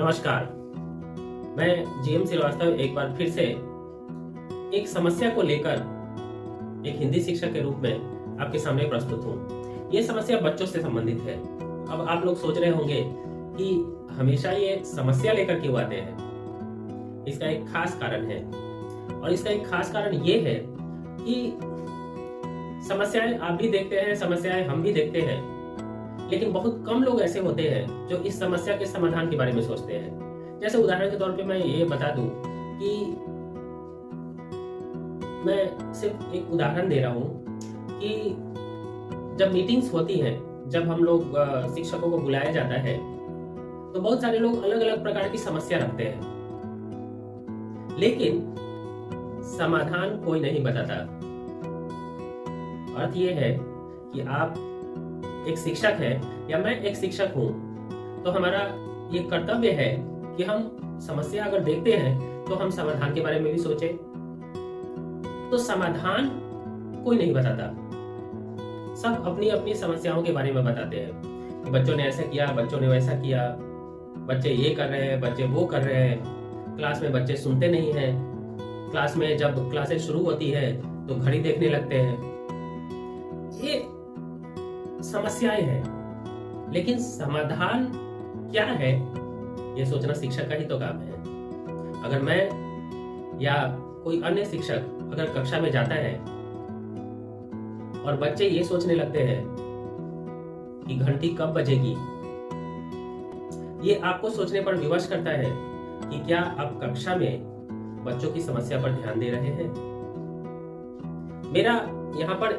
नमस्कार। मैं जीएम श्रीवास्तव एक बार फिर से एक समस्या को लेकर एक हिंदी शिक्षक के रूप में आपके सामने प्रस्तुत हूँ। ये समस्या बच्चों से संबंधित है। अब आप लोग सोच रहे होंगे कि हमेशा ये समस्या लेकर क्यों आते हैं। इसका एक खास कारण है और इसका एक खास कारण ये है कि समस्याएं आप भी देखते हैं, समस्याएं हम भी देखते हैं, लेकिन बहुत कम लोग ऐसे होते हैं जो इस समस्या के समाधान के बारे में सोचते हैं। जैसे उदाहरण के तौर पे मैं ये बता दूं कि मैं सिर्फ एक उदाहरण दे रहा हूं कि जब मीटिंग्स होती हैं, जब हम लोग शिक्षकों को बुलाया जाता है, तो बहुत सारे लोग अलग अलग प्रकार की समस्या रखते हैं, लेकिन समाधान कोई नहीं बताता। अर्थ ये है कि आप एक शिक्षक है या मैं एक शिक्षक हूं, तो हमारा ये कर्तव्य है कि हम समस्या अगर देखते हैं तो हम समाधान के बारे में भी सोचें। तो समाधान कोई नहीं बताता, सब अपनी अपनी समस्याओं के बारे में बताते हैं कि बच्चों ने ऐसा किया, बच्चों ने वैसा किया, बच्चे ये कर रहे हैं, बच्चे वो कर रहे हैं, क्लास में बच्चे सुनते नहीं हैं, क्लास में जब क्लासेस शुरू होती है तो घड़ी देखने लगते हैं। ये समस्याएं हैं, लेकिन समाधान क्या है ये सोचना शिक्षक का ही तो काम है। अगर मैं या कोई अन्य शिक्षक अगर कक्षा में जाता है और बच्चे ये सोचने लगते हैं कि घंटी कब बजेगी, ये आपको सोचने पर विवश करता है कि क्या आप कक्षा में बच्चों की समस्या पर ध्यान दे रहे हैं। मेरा यहाँ पर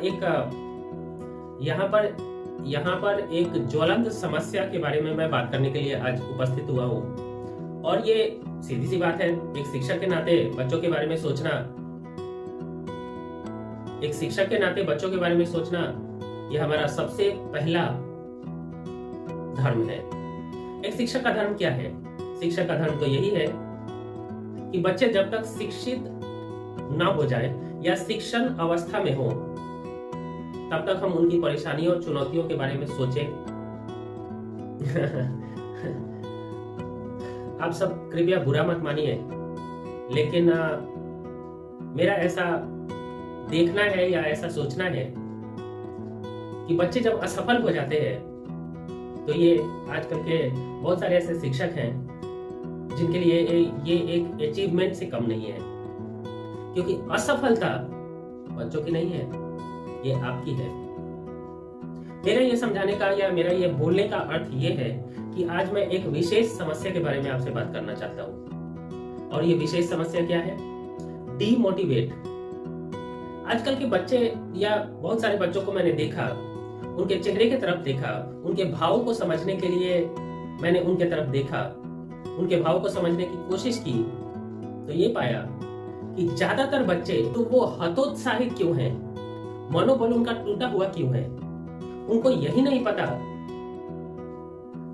एक ज्वलंत समस्या के बारे में मैं बात करने के लिए आज उपस्थित हुआ हूँ, और ये सीधी सी बात है, एक शिक्षक के नाते बच्चों के बारे में सोचना, ये हमारा सबसे पहला धर्म है। एक शिक्षक का धर्म क्या है? शिक्षक का धर्म तो यही है कि बच्चे जब तक शिक्षित ना हो जाए या शिक्षण अवस्था में हो, तब तक हम उनकी परेशानियों और चुनौतियों के बारे में सोचें। आप सब कृपया बुरा मत मानिए, लेकिन मेरा ऐसा देखना है या ऐसा सोचना है कि बच्चे जब असफल हो जाते हैं, तो ये आजकल के बहुत सारे ऐसे शिक्षक हैं जिनके लिए ये एक अचीवमेंट से कम नहीं है, क्योंकि असफलता बच्चों की नहीं है, ये आपकी है। मेरा ये समझाने का या मेरा ये बोलने का अर्थ ये है कि आज मैं एक विशेष समस्या के बारे में आपसे बात करना चाहता हूँ। और ये विशेष समस्या क्या है? डीमोटिवेट। आजकल के बच्चे या बहुत सारे बच्चों को मैंने देखा, उनके चेहरे की तरफ देखा, उनके भावों को समझने के लिए मैंने उनके तरफ देखा, उनके भावों को समझने की कोशिश की, तो ये पाया कि ज्यादातर बच्चे तो वो हतोत्साहित क्यों हैं, मनोबल उनका टूटा हुआ क्यों है। उनको यही नहीं पता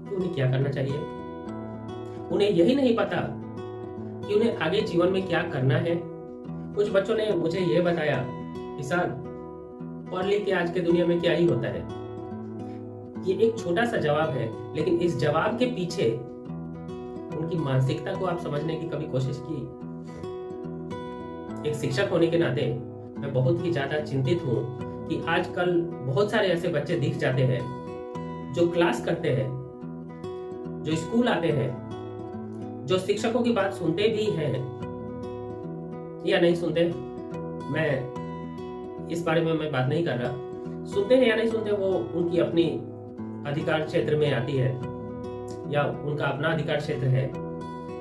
कि उन्हें क्या करना चाहिए, उन्हें यही नहीं पता कि उन्हें आगे जीवन में क्या करना है। कुछ बच्चों ने मुझे यह बताया कि सर, पढ़ लिख के आज के दुनिया में क्या ही होता है। ये एक छोटा सा जवाब है, लेकिन इस जवाब के पीछे उनकी मानसिकता को आप समझने की कभी कोशिश की? एक शिक्षक होने के नाते मैं बहुत ही ज्यादा चिंतित हूँ कि आजकल बहुत सारे ऐसे बच्चे दिख जाते हैं जो क्लास करते हैं, जो स्कूल आते हैं, जो शिक्षकों की बात सुनते भी हैं या नहीं सुनते, मैं इस बारे में मैं बात नहीं कर रहा। सुनते हैं या नहीं सुनते, वो उनकी अपनी अधिकार क्षेत्र में आती है या उनका अपना अधिकार क्षेत्र है,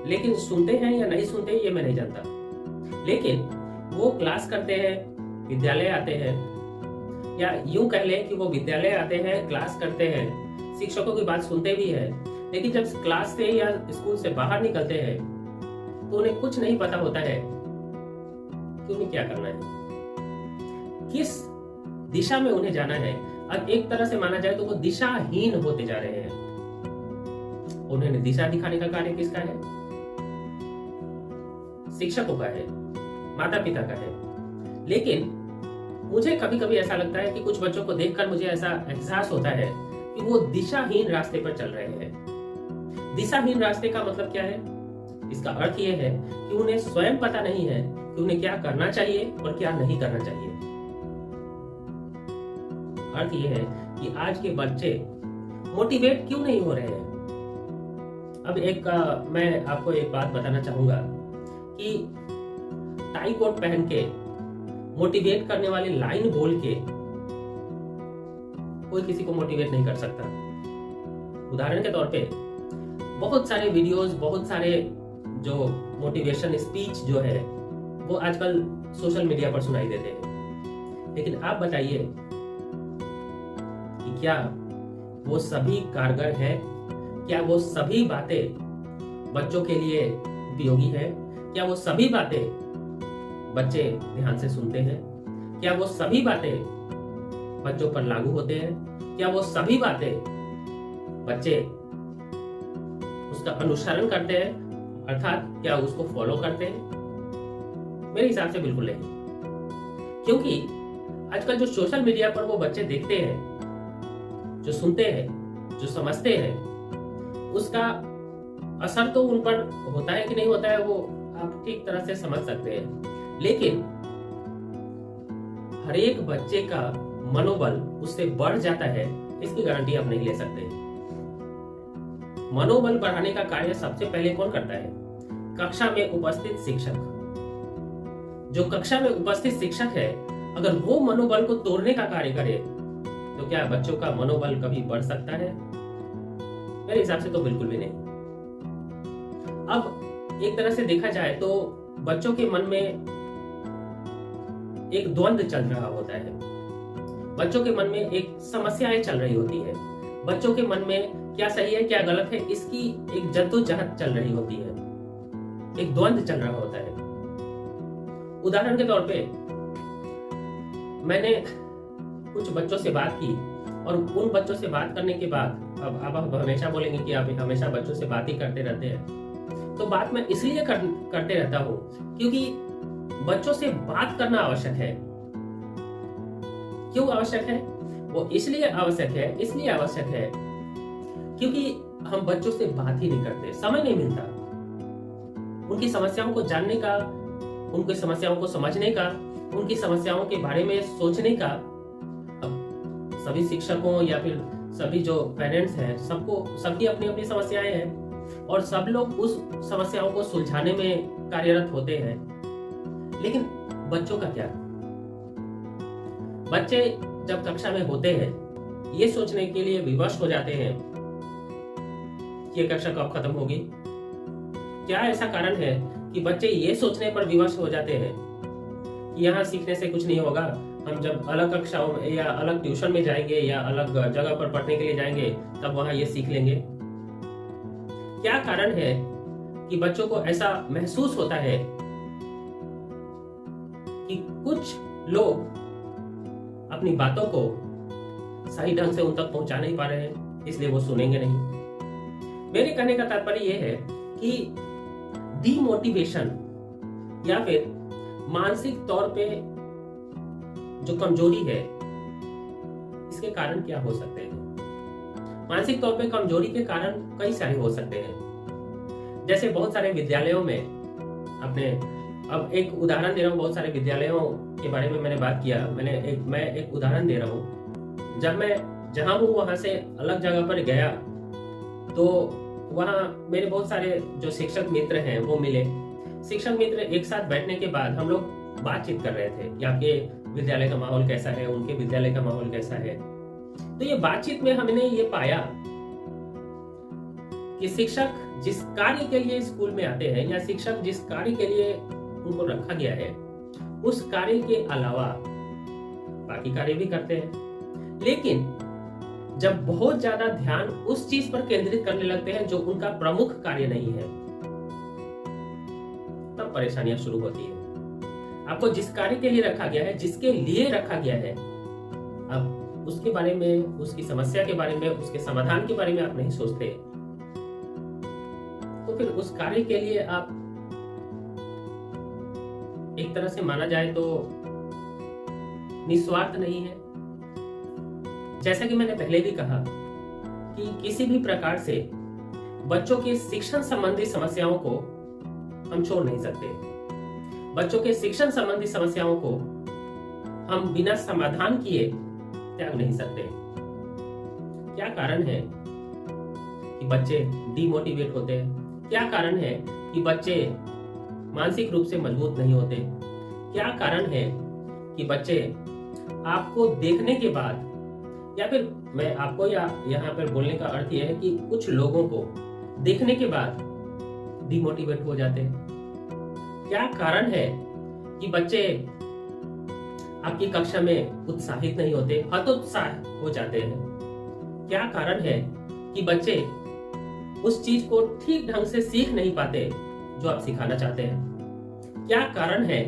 लेकिन सुनते हैं या नहीं सुनते ये मैं नहीं जानता। लेकिन वो क्लास करते हैं, विद्यालय आते हैं, या यूं कह लें कि वो विद्यालय आते हैं, क्लास करते हैं, शिक्षकों की बात सुनते भी हैं, लेकिन जब क्लास से या स्कूल से बाहर निकलते हैं तो उन्हें कुछ नहीं पता होता है कि उन्हें क्या करना है, किस दिशा में उन्हें जाना है। अब एक तरह से माना जाए तो वो दिशाहीन होते जा रहे हैं। उन्हें दिशा दिखाने का कार्य किसका है? शिक्षकों का है, माता पिता का है। लेकिन मुझे कभी कभी ऐसा लगता है कि कुछ बच्चों को देखकर मुझे ऐसा एहसास होता है कि वो दिशाहीन रास्ते पर चल रहे हैं। दिशाहीन रास्ते का मतलब क्या है? इसका अर्थ यह है कि उन्हें स्वयं पता नहीं है कि उन्हें क्या करना चाहिए और क्या नहीं करना चाहिए। अर्थ यह है कि आज के बच्चे मोटिवेट क्यों नहीं हो रहे हैं। अब मैं आपको एक बात बताना चाहूंगा कि टाई कोट पहन के मोटिवेट करने वाली लाइन बोल के कोई किसी को मोटिवेट नहीं कर सकता। उदाहरण के तौर पे बहुत सारे वीडियोस, बहुत सारे जो मोटिवेशन स्पीच जो है वो आजकल सोशल मीडिया पर सुनाई देते हैं, लेकिन आप बताइए कि क्या वो सभी कारगर है? क्या वो सभी बातें बच्चों के लिए उपयोगी है? क्या वो सभी बातें बच्चे ध्यान से सुनते हैं? क्या वो सभी बातें बच्चों पर लागू होते हैं? क्या वो सभी बातें बच्चे उसका अनुसरण करते हैं, अर्थात क्या उसको फॉलो करते हैं? मेरे हिसाब से बिल्कुल नहीं, क्योंकि आजकल जो सोशल मीडिया पर वो बच्चे देखते हैं, जो सुनते हैं, जो समझते हैं, उसका असर तो उन पर होता है कि नहीं होता है वो आप ठीक तरह से समझ सकते हैं, लेकिन हर एक बच्चे का मनोबल उससे बढ़ जाता है इसकी गारंटी आप नहीं ले सकते। मनोबल बढ़ाने का कार्य सबसे पहले कौन करता है? कक्षा में उपस्थित शिक्षक। जो कक्षा में उपस्थित शिक्षक है, अगर वो मनोबल को तोड़ने का कार्य करे तो क्या बच्चों का मनोबल कभी बढ़ सकता है? मेरे हिसाब से तो बिल्कुल भी नहीं। अब एक तरह से देखा जाए तो बच्चों के मन में एक द्वंद्व चल रहा होता है, बच्चों के मन में एक समस्याएं चल रही होती है, बच्चों के मन में क्या सही है क्या गलत है इसकी एक जद्दोजहद चल रही होती है, एक द्वंद्व चल रहा होता है। उदाहरण के तौर पे मैंने कुछ बच्चों से बात की और उन बच्चों से बात करने के बाद, अब आप हमेशा बोलेंगे कि आप हमेशा बच्चों से बात ही करते रहते हैं, तो बात मैं इसलिए करते रहता हूं क्योंकि बच्चों से बात करना आवश्यक है। क्यों आवश्यक है? वो इसलिए आवश्यक है क्योंकि हम बच्चों से बात ही नहीं करते, समय नहीं मिलता उनकी समस्याओं को जानने का, उनकी समस्याओं को समझने का, उनकी समस्याओं के बारे में सोचने का। अब सभी शिक्षकों या फिर सभी जो पेरेंट्स हैं, सबकी अपनी अपनी समस्याएं हैं और सब लोग उस समस्याओं को सुलझाने में कार्यरत होते हैं, लेकिन बच्चों का क्या? बच्चे जब कक्षा में होते हैं ये सोचने के लिए विवश हो जाते हैं कि ये कक्षा कब खत्म होगी। क्या ऐसा कारण है कि बच्चे ये सोचने पर विवश हो जाते हैं कि यहाँ सीखने से कुछ नहीं होगा, हम जब अलग कक्षाओं में या अलग ट्यूशन में जाएंगे या अलग जगह पर पढ़ने के लिए जाएंगे तब वहां ये सीख लेंगे? क्या कारण है कि बच्चों को ऐसा महसूस होता है कि कुछ लोग अपनी बातों को सही ढंग से उन तक पहुंचा नहीं पा रहे हैं, इसलिए वो सुनेंगे नहीं? मेरे कहने का तात्पर्य यह है कि डीमोटिवेशन या फिर मानसिक तौर पे जो कमजोरी है, इसके कारण क्या हो सकते हैं? मानसिक तौर पे कमजोरी के कारण कई सारे हो सकते हैं। जैसे बहुत सारे विद्यालयों में अब एक उदाहरण दे रहा हूँ, बहुत सारे विद्यालयों के बारे में मैंने बात किया, मैं एक उदाहरण दे रहा हूँ। जब मैं जहां हूँ वहां से अलग जगह पर गया तो वहां मेरे बहुत सारे जो शिक्षक मित्र हैं वो मिले। शिक्षक मित्र एक साथ बैठने के बाद हम लोग बातचीत कर रहे थे कि आपके विद्यालय का माहौल कैसा है, उनके विद्यालय का माहौल कैसा है। तो ये बातचीत में हमने ये पाया कि शिक्षक जिस कार्य के लिए स्कूल में आते हैं या शिक्षक जिस कार्य के लिए उनको रखा गया है उस कार्य के अलावा बाकी कार्य भी करते हैं, लेकिन जब बहुत ज्यादा ध्यान उस चीज पर केंद्रित करने लगते हैं जो उनका प्रमुख कार्य नहीं है, तब परेशानियां शुरू होती है। आपको जिस कार्य के लिए रखा गया है, जिसके लिए रखा गया है, अब उसके बारे में, उसकी समस्या के बारे में, उसके समाधान के बारे में आप नहीं सोचते, तो फिर उस कार्य के लिए आप एक तरह से माना जाए तो निस्वार्थ नहीं है। जैसा कि मैंने पहले भी कहा कि किसी भी प्रकार से बच्चों के शिक्षण संबंधी समस्याओं को हम छोड़ नहीं सकते। बच्चों के शिक्षण संबंधी समस्याओं को हम बिना समाधान किए त्याग नहीं सकते। क्या कारण है कि बच्चे डिमोटिवेट होते हैं? क्या कारण है कि बच्चे मानसिक रूप से मजबूत नहीं होते? क्या कारण है कि बच्चे आपको देखने के बाद, या फिर मैं आपको या यहाँ पर बोलने का अर्थ यह है कि कुछ लोगों को देखने के बाद डिमोटिवेट हो जाते हैं? क्या कारण है कि बच्चे आपकी कक्षा में उत्साहित नहीं होते, हतोत्साह हो जाते हैं? क्या कारण है कि बच्चे उस चीज को ठीक ढंग से सीख नहीं पाते जो आप सिखाना चाहते हैं? क्या कारण है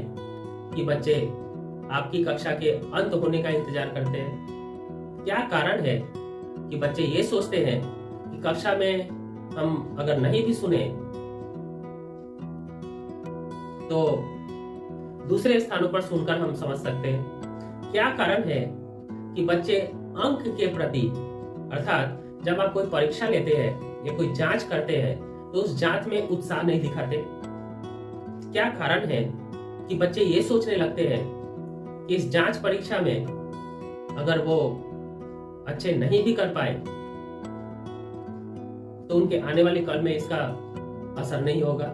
कि बच्चे आपकी कक्षा के अंत होने का इंतजार करते हैं? क्या कारण है कि बच्चे ये सोचते हैं कि कक्षा में हम अगर नहीं भी सुने तो दूसरे स्थानों पर सुनकर हम समझ सकते हैं? क्या कारण है कि बच्चे अंक के प्रति, अर्थात जब आप कोई परीक्षा लेते हैं या कोई जांच करते हैं तो उस जांच में उत्साह नहीं दिखाते? क्या कारण है कि बच्चे ये सोचने लगते हैं कि इस जांच परीक्षा में अगर वो अच्छे नहीं भी कर पाए तो उनके आने वाले कल में इसका असर नहीं होगा?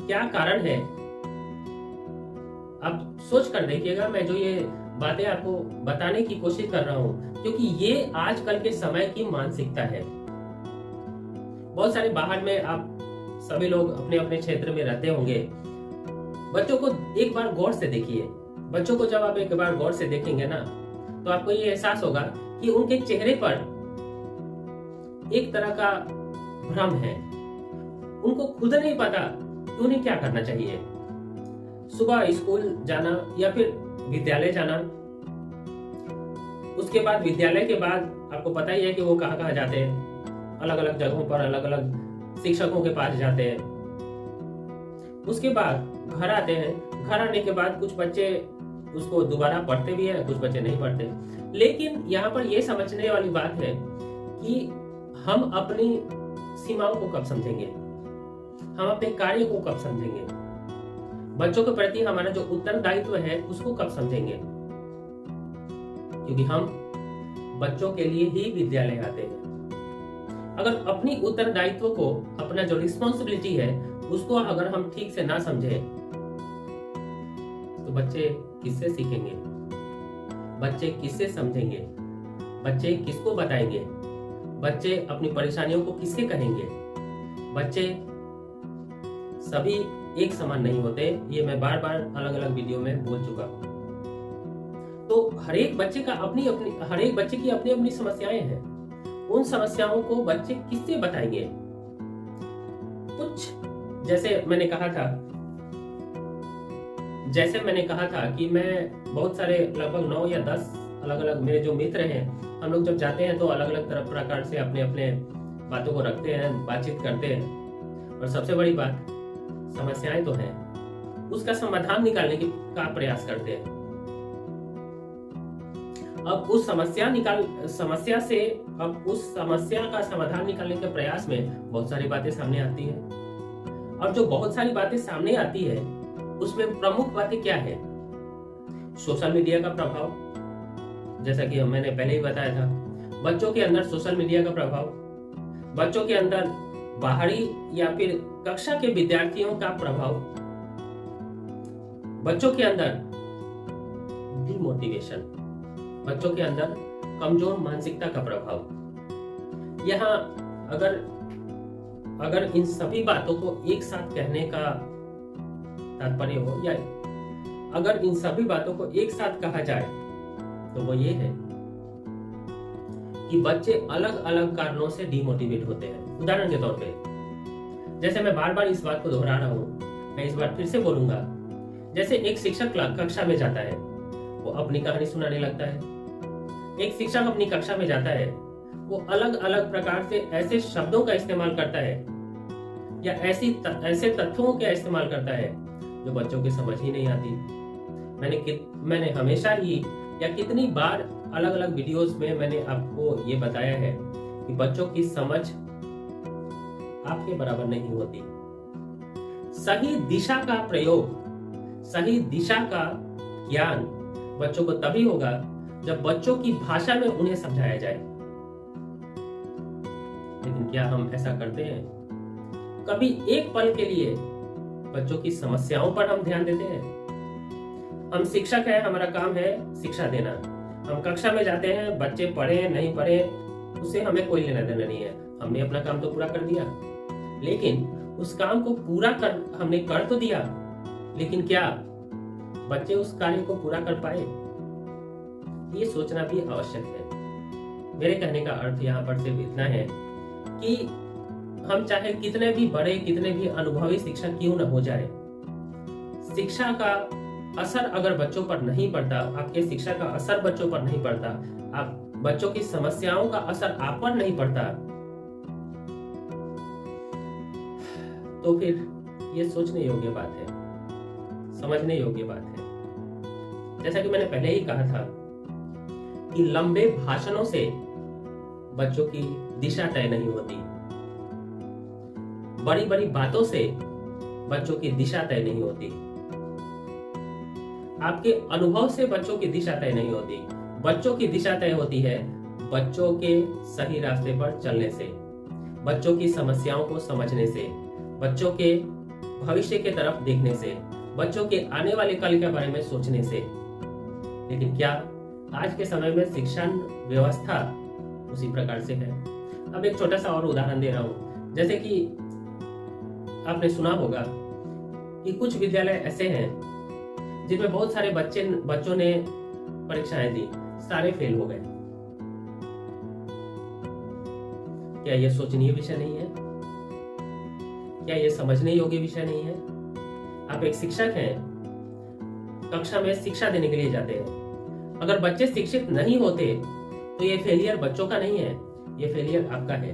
क्या कारण है? आप सोच कर देखिएगा। मैं जो ये बातें आपको बताने की कोशिश कर रहा हूं क्योंकि ये आजकल के समय की मानसिकता है। बहुत सारे बाहर में आप सभी लोग अपने अपने क्षेत्र में रहते होंगे। बच्चों को एक बार गौर से देखिए। बच्चों को जब आप एक बार गौर से देखेंगे ना तो आपको ये एहसास होगा कि उनके चेहरे पर एक तरह का भ्रम है। उनको खुद नहीं पता कि उन्हें क्या करना चाहिए। सुबह स्कूल जाना या फिर विद्यालय जाना, उसके बाद विद्यालय के बाद आपको पता ही है कि वो कहाँ जाते हैं, अलग अलग जगहों पर अलग अलग शिक्षकों के पास जाते हैं। उसके बाद घर आते हैं। घर आने के बाद कुछ बच्चे उसको दोबारा पढ़ते भी हैं, कुछ बच्चे नहीं पढ़ते। लेकिन यहाँ पर यह समझने वाली बात है कि हम अपनी सीमाओं को कब समझेंगे, हम अपने कार्य को कब समझेंगे, बच्चों के प्रति हमारा जो उत्तरदायित्व है उसको कब समझेंगे? क्योंकि हम बच्चों के लिए ही विद्यालय आते हैं। अगर अपनी उत्तरदायित्व को, अपना जो रिस्पॉन्सिबिलिटी है उसको अगर हम ठीक से ना समझे तो बच्चे किससे सीखेंगे? बच्चे किससे समझेंगे? बच्चे किसको बताएंगे? बच्चे अपनी परेशानियों को किससे कहेंगे? बच्चे सभी एक समान नहीं होते। ये मैं बार बार अलग अलग वीडियो में बोल चुका हूं। तो हर एक बच्चे की अपनी अपनी समस्याएं हैं। उन समस्याओं को बच्चे किससे बताएंगे? कुछ जैसे मैंने कहा था कि मैं बहुत सारे लगभग 9 या 10 अलग अलग मेरे जो मित्र हैं, हम लोग जब जाते हैं तो अलग अलग प्रकार से अपने अपने बातों को रखते हैं, बातचीत करते हैं। और सबसे बड़ी बात, समस्याएं तो हैं, उसका समाधान निकालने का प्रयास करते हैं। अब उस समस्या का समाधान निकालने के प्रयास में बहुत सारी बातें सामने आती हैं। और जो बहुत सारी बातें सामने आती है उसमें प्रमुख बातें क्या है? सोशल मीडिया का प्रभाव, जैसा कि मैंने पहले ही बताया था। बच्चों के अंदर सोशल मीडिया का प्रभाव, बच्चों के अंदर बाहरी या फिर कक्षा के विद्यार्थियों का प्रभाव, बच्चों के अंदर डिमोटिवेशन, बच्चों के अंदर कमजोर मानसिकता का प्रभाव। यहाँ अगर इन सभी बातों को एक साथ कहने का तात्पर्य हो, या अगर इन सभी बातों को एक साथ कहा जाए तो वो ये है कि बच्चे अलग अलग कारणों से डिमोटिवेट होते हैं। उदाहरण के तौर पे, जैसे मैं बार बार इस बात को दोहरा रहा हूं, मैं इस बार फिर से बोलूंगा। जैसे एक शिक्षक कक्षा में जाता है, वो अपनी कहानी सुनाने लगता है। एक शिक्षक अपनी कक्षा में जाता है, वो अलग अलग प्रकार से ऐसे शब्दों का इस्तेमाल करता है या ऐसे तथ्यों का इस्तेमाल करता है जो बच्चों की समझ ही नहीं आती। मैंने हमेशा ही या कितनी बार अलग अलग वीडियोस में मैंने आपको ये बताया है कि बच्चों की समझ आपके बराबर नहीं होती। सही दिशा का प्रयोग, सही दिशा का ज्ञान बच्चों को तभी होगा जब बच्चों की भाषा में उन्हें समझाया जाए। लेकिन क्या हम ऐसा करते हैं? कभी एक पल के लिए बच्चों की समस्याओं पर हम ध्यान देते हैं? हम शिक्षक हैं, हमारा काम है शिक्षा देना। हम कक्षा में जाते हैं, बच्चे पढ़े नहीं पढ़े उससे हमें कोई लेना देना नहीं है। हमने अपना काम तो पूरा कर दिया, लेकिन उस काम को पूरा कर हमने कर तो दिया, लेकिन क्या बच्चे उस कार्य को पूरा कर पाए? ये सोचना भी आवश्यक है। मेरे कहने का अर्थ यहाँ पर सिर्फ इतना है कि हम चाहे कितने भी बड़े, कितने भी अनुभवी शिक्षक क्यों न हो जाए, शिक्षा का असर अगर बच्चों पर नहीं पड़ता, आपके शिक्षा का असर बच्चों पर नहीं पड़ता, आप बच्चों की समस्याओं का असर आप पर नहीं पड़ता, तो फिर ये सोचने योग्य बात है, समझने योग्य बात है। जैसा कि मैंने पहले ही कहा था कि लंबे भाषणों से बच्चों की दिशा तय नहीं होती, बड़ी बड़ी बातों से बच्चों की दिशा तय नहीं होती, आपके अनुभव से बच्चों की दिशा तय नहीं होती। बच्चों की दिशा तय होती है बच्चों के सही रास्ते पर चलने से, बच्चों की समस्याओं को समझने से, बच्चों के भविष्य के तरफ देखने से, बच्चों के आने वाले कल के बारे में सोचने से। लेकिन क्या आज के समय में शिक्षा व्यवस्था उसी प्रकार से है? अब एक छोटा सा और उदाहरण दे रहा हूं। जैसे कि आपने सुना होगा कि कुछ विद्यालय ऐसे हैं जिनमें बहुत सारे बच्चों ने परीक्षाएं दी, सारे फेल हो गए। क्या यह सोचनीय विषय नहीं है? क्या यह समझने योग्य विषय नहीं है? आप एक शिक्षक हैं, कक्षा में शिक्षा देने के लिए जाते हैं। अगर बच्चे शिक्षित नहीं होते तो ये फेलियर बच्चों का नहीं है, ये फेलियर आपका है।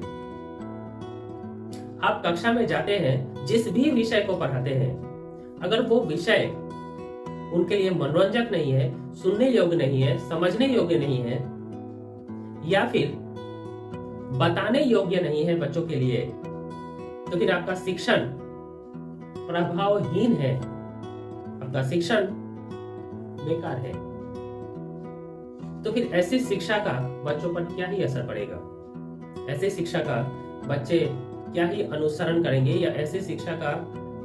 आप कक्षा में जाते हैं, जिस भी विषय को पढ़ाते हैं, अगर वो विषय उनके लिए मनोरंजक नहीं है, सुनने योग्य नहीं है, समझने योग्य नहीं है, या फिर बताने योग्य नहीं है बच्चों के लिए, तो फिर आपका शिक्षण प्रभावहीन है, आपका शिक्षण बेकार है। तो फिर ऐसी शिक्षा का बच्चों पर क्या ही असर पड़ेगा? ऐसे शिक्षा का बच्चे क्या ही अनुसरण करेंगे, या ऐसे शिक्षा का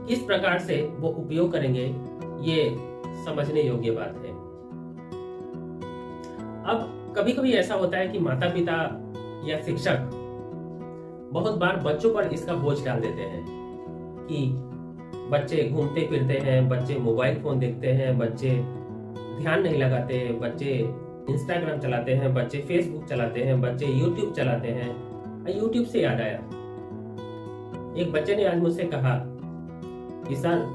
किस प्रकार से वो उपयोग करेंगे, ये समझने योग्य बात है। अब कभी कभी ऐसा होता है कि माता पिता या शिक्षक बहुत बार बच्चों पर इसका बोझ डाल देते हैं कि बच्चे घूमते फिरते हैं, बच्चे मोबाइल फोन देखते हैं, बच्चे ध्यान नहीं लगाते, बच्चे इंस्टाग्राम चलाते हैं, बच्चे फेसबुक चलाते हैं, बच्चे यूट्यूब चलाते हैं। यूट्यूब से याद आया, एक बच्चे ने आज मुझसे कहा कि सर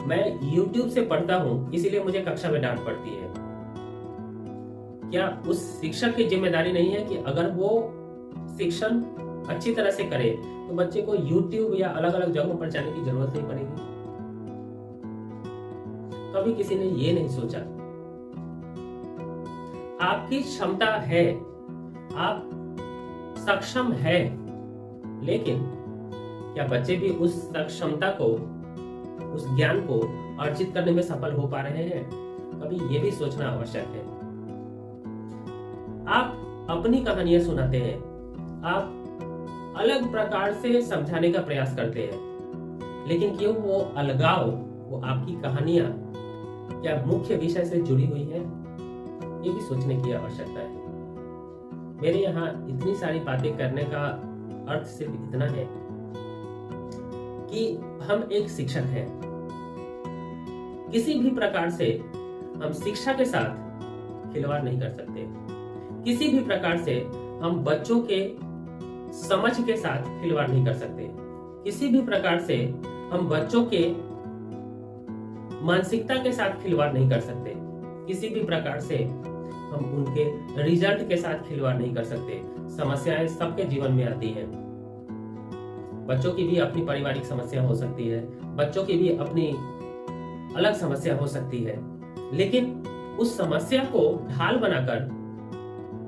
मैं यूट्यूब से पढ़ता हूं, इसीलिए मुझे कक्षा में डांट पड़ती है। क्या उस शिक्षक की जिम्मेदारी नहीं है कि अगर वो शिक्षण अच्छी तरह से करे तो बच्चे को यूट्यूब या अलग अलग जगहों पर जाने की जरूरत नहीं पड़ेगी? कभी किसी ने ये नहीं सोचा। आपकी क्षमता है, आप सक्षम है, लेकिन क्या बच्चे भी उस सक्षमता को, उस ज्ञान को अर्जित करने में सफल हो पा रहे हैं? कभी ये भी सोचना आवश्यक है। आप अपनी कहानियां सुनाते हैं, आप अलग प्रकार से समझाने का प्रयास करते हैं, लेकिन क्यों वो अलगाव, वो आपकी कहानियां क्या मुख्य विषय से जुड़ी हुई है? ये भी सोचने की आवश्यकता है। मेरे यहाँ इतनी सारी बातें करने का अर्थ सिर्फ इतना है कि हम एक शिक्षक हैं। किसी भी प्रकार से हम शिक्षा के साथ खिलवाड़ नहीं कर सकते। किसी भी प्रकार से हम बच्चों के समझ के साथ खिलवाड़ नहीं कर सकते। किसी भी प्रकार से हम बच्चों के मानसिकता के साथ खिलवाड़ नहीं कर सकते। किसी भी प्रकार से हम उनके रिजल्ट के साथ खिलवाड़ नहीं कर सकते। समस्याएं सबके जीवन में आती हैं। बच्चों की भी अपनी पारिवारिक समस्या हो सकती है, बच्चों की भी अपनी अलग समस्या हो सकती है, लेकिन उस समस्या को ढाल बनाकर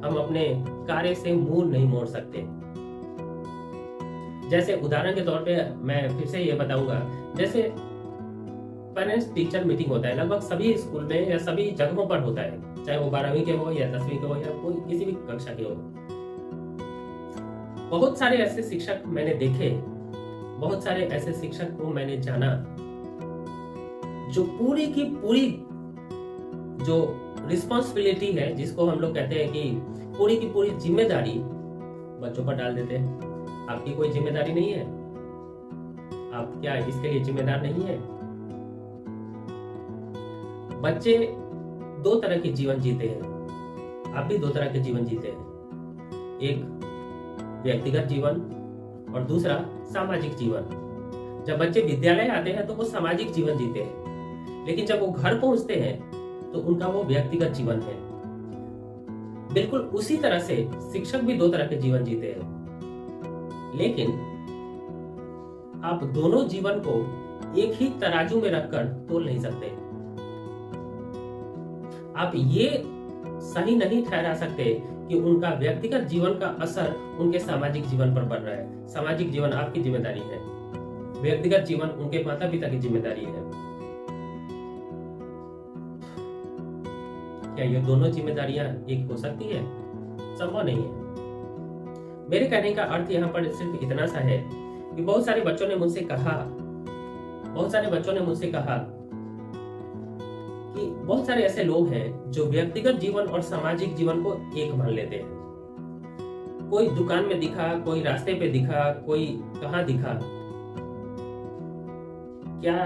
हम अपने कार्य से मुंह नहीं मोड़ सकते। जैसे उदाहरण के तौर पे मैं फिर से ये बताऊंगा, जैसे पेरेंट्स टीचर मीटिंग होता है, लगभग सभी स्कूल में या सभी जगहों पर होता है, चाहे वो 12वीं के हो या 10वीं के हो या कोई किसी भी कक्षा के हो। बहुत सारे ऐसे शिक्षक मैंने देखे, बहुत सारे ऐसे शिक्षक को मैंने जाना जो पूरी की पूरी जो रिस्पॉन्सिबिलिटी है, जिसको हम लोग कहते हैं कि पूरी की पूरी जिम्मेदारी बच्चों पर डाल देते हैं। आपकी कोई जिम्मेदारी नहीं है? आप क्या इसके लिए जिम्मेदार नहीं है? बच्चे दो तरह के जीवन जीते हैं, आप भी दो तरह के जीवन जीते हैं, एक व्यक्तिगत जीवन और दूसरा सामाजिक जीवन। जब बच्चे विद्यालय आते हैं तो वो सामाजिक जीवन जीते हैं, लेकिन जब वो घर पहुंचते हैं तो उनका वो व्यक्तिगत जीवन है। बिल्कुल उसी तरह से शिक्षक भी दो तरह के जीवन जीते हैं, लेकिन आप दोनों जीवन को एक ही तराजू में रखकर तोल नहीं सकते। आप ये सही नहीं ठहरा सकते कि उनका व्यक्तिगत जीवन का असर उनके सामाजिक जीवन पर पड़ रहा है। सामाजिक जीवन आपकी जिम्मेदारी है, व्यक्तिगत जीवन उनके माता पिता की जिम्मेदारी है। क्या ये दोनों जिम्मेदारियां एक हो सकती है? संभव नहीं है। मेरे कहने का अर्थ यहाँ पर सिर्फ इतना सा है कि बहुत सारे बच्चों ने मुझसे कहा कि बहुत सारे ऐसे लोग हैं जो व्यक्तिगत जीवन और सामाजिक जीवन को एक मान लेते हैं। कोई दुकान में दिखा, कोई रास्ते पे दिखा, कोई कहाँ दिखा। क्या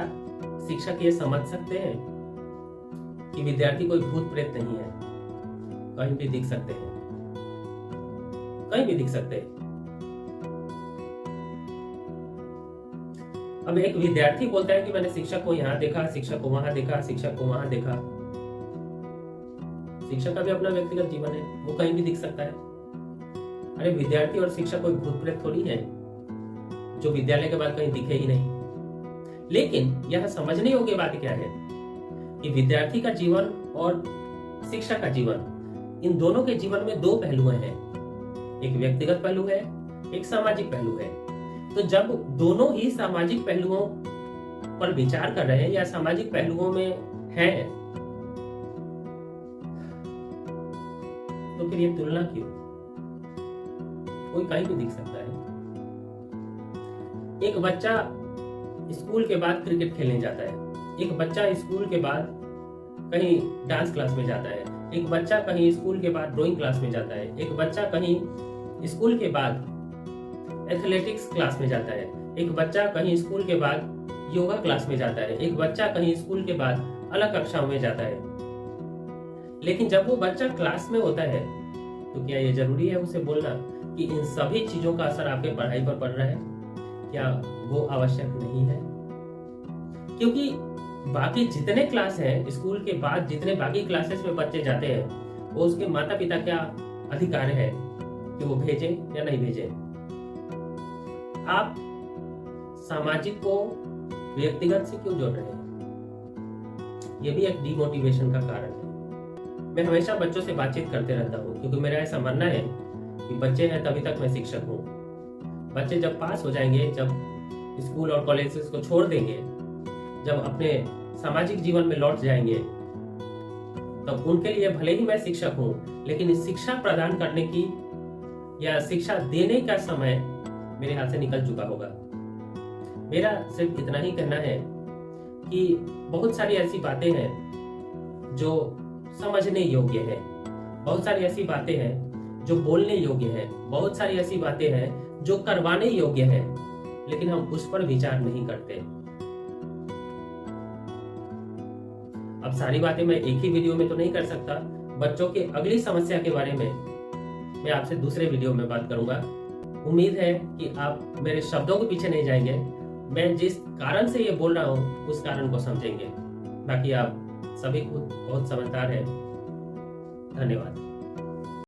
शिक्षक ये समझ सकते हैं कि विद्यार्थी कोई भूत प्रेत नहीं है? कहीं भी दिख सकते हैं, कहीं भी दिख सकते हैं। अब एक विद्यार्थी बोलता है कि मैंने शिक्षक को यहाँ देखा, शिक्षक को वहां देखा, शिक्षक को वहां देखा। शिक्षक का भी अपना व्यक्तिगत जीवन है, वो कहीं भी दिख सकता है। अरे विद्यार्थी और शिक्षक कोई भूत प्रेत थोड़ी है जो विद्यालय के बाद कहीं दिखे ही नहीं। लेकिन यह समझने योग्य बात क्या है कि विद्यार्थी का जीवन और शिक्षक का जीवन, इन दोनों के जीवन में दो पहलू हैं। एक व्यक्तिगत पहलू है, एक सामाजिक पहलू है। तो जब दोनों ही सामाजिक पहलुओं पर विचार कर रहे हैं या सामाजिक पहलुओं में हैं, तो फिर ये तुलना क्यों? कोई कहीं भी दिख सकता है। एक बच्चा स्कूल के बाद क्रिकेट खेलने जाता है, एक बच्चा स्कूल के बाद कहीं डांस क्लास में जाता है, एक बच्चा कहीं स्कूल के बाद ड्राइंग क्लास में जाता है, एक बच्चा कहीं स्कूल के बाद एथलेटिक्स क्लास में जाता है, एक बच्चा कहीं स्कूल के बाद योगा क्लास में जाता है, एक बच्चा कहीं स्कूल के बाद अलग कक्षाओं में जाता है। लेकिन जब वो बच्चा क्लास में होता है तो क्या ये जरूरी है उसे बोलना कि इन सभी चीजों का असर आपके पढ़ाई पर पड़ रहा है? क्या वो आवश्यक नहीं है? क्योंकि बाकी जितने क्लास हैं, स्कूल के बाद जितने बाकी क्लासेस में बच्चे जाते हैं, वो उसके माता पिता क्या अधिकार है कि वो भेजें या नहीं भेजें। आप सामाजिक को व्यक्तिगत से क्यों जोड़ रहे हैं? ये भी एक डिमोटिवेशन का कारण है। मैं हमेशा बच्चों से बातचीत करते रहता हूँ, क्योंकि मेरा ऐसा मानना है कि बच्चे हैं तभी तक मैं शिक्षक हूँ। बच्चे जब पास हो जाएंगे, जब स्कूल और कॉलेजेस को छोड़ देंगे, जब अपने सामाजिक जीवन में लौट जाएंगे, तब उनके लिए भले ही मैं शिक्षक हूँ, लेकिन शिक्षा प्रदान करने की या शिक्षा देने का समय मेरे हाथ से निकल चुका होगा। मेरा सिर्फ इतना ही कहना है कि बहुत सारी ऐसी बातें हैं जो समझने योग्य है, बहुत सारी ऐसी बातें हैं जो बोलने योग्य है, बहुत सारी ऐसी बातें हैं जो करवाने योग्य है, लेकिन हम उस पर विचार नहीं करते। अब सारी बातें मैं एक ही वीडियो में तो नहीं कर सकता। बच्चों की अगली समस्या के बारे में मैं आपसे दूसरे वीडियो में बात करूंगा। उम्मीद है कि आप मेरे शब्दों के पीछे नहीं जाएंगे, मैं जिस कारण से ये बोल रहा हूं उस कारण को समझेंगे। बाकी आप सभी खुद बहुत समझदार हैं। धन्यवाद।